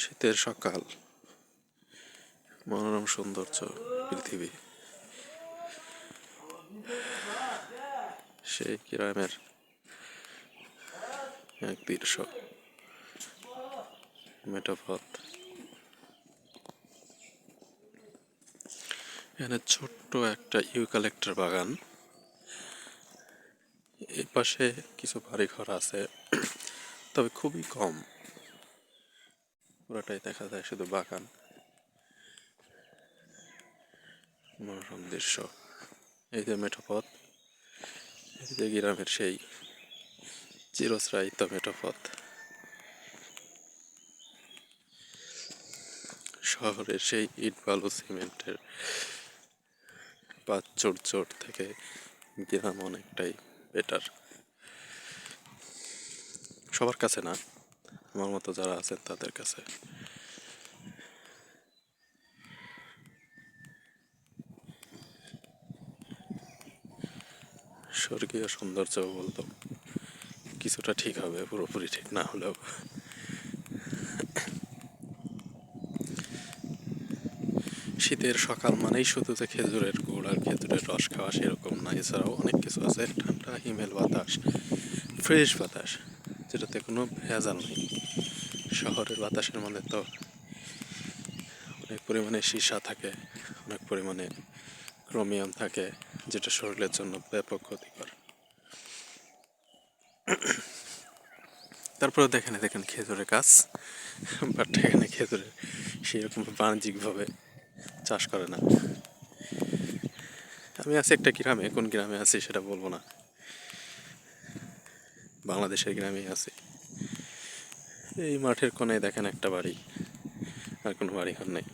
শীতের সকাল, মনোরম সৌন্দর্য পৃথিবী, সেই গ্রামের এক দৃশ্য, মেঠোপথ। এখানে ছোট্ট একটা ইউক্যালিপ্টাস বাগান, এর পাশে কিছু বাড়িঘর আছে, তবে খুবই কম। পুরোটাই দেখা যায় শুধু বাগান। মনোরম দৃশ্য। এই যে মেঠোপথ, এই যে গ্রামের সেই চিরস্রায়িত মেঠোপথ। শহরের সেই ইট বালু সিমেন্টের চোট থেকে গ্রাম অনেকটাই বেটার। সবার কাছে না, আমার মতো যারা আছেন তাদের কাছে। স্বর্গীয় সৌন্দর্য বলতো কিছুটা ঠিক হবে, পুরোপুরি ঠিক না হলেও। শীতের সকাল মানেই শুধু যে খেজুরের গুড় আর খেজুরের রস খাওয়া সেরকম না, এছাড়াও অনেক কিছু আছে। ঠান্ডা হিমেল বাতাস, ফ্রেশ বাতাস, যেটাতে কোনো ভেজাল নেই। শহরের বাতাসের মধ্যে তো অনেক পরিমাণে সীসা থাকে, অনেক পরিমাণে ক্রোমিয়াম থাকে, যেটা শরীরের জন্য ব্যাপক ক্ষতিকর। তারপরে দেখেন খেজুরের গাছ, বাট এখানে খেজুরের সেরকম বাণিজ্যিকভাবে চাষ করে না। আমি আছি একটা গ্রামে, কোন গ্রামে আছি সেটা বলবো না, বাংলাদেশের গ্রামেই আছি। এই মাঠের কোণে দেখেন একটা বাড়ি, আর কোনো বাড়ি ঘর নেই।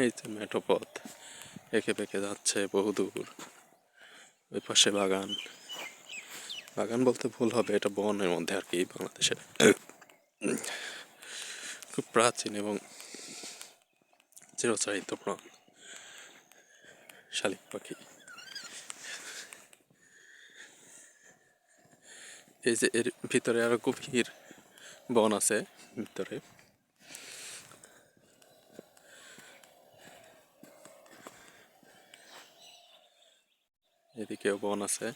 এই যে মেঠোপথ এঁকে বেঁকে যাচ্ছে বহুদূর, ওই পাশে বাগান। বাগান বলতে ভুল হবে, এটা বনের মধ্যে আর কি। বাংলাদেশে খুব প্রাচীন এবং চিরচারিত শালিক পাখি। এই যে এর ভিতরে আরো গভীর বন আছে ভিতরে। এদিকেও বন আছে,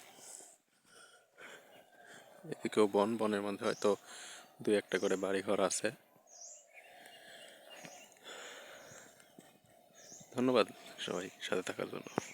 এদিকেও বন। বনের মধ্যে হয়তো দুই একটা করে বাড়ি ঘর আছে। ধন্যবাদ সবাই সাথে থাকার জন্য।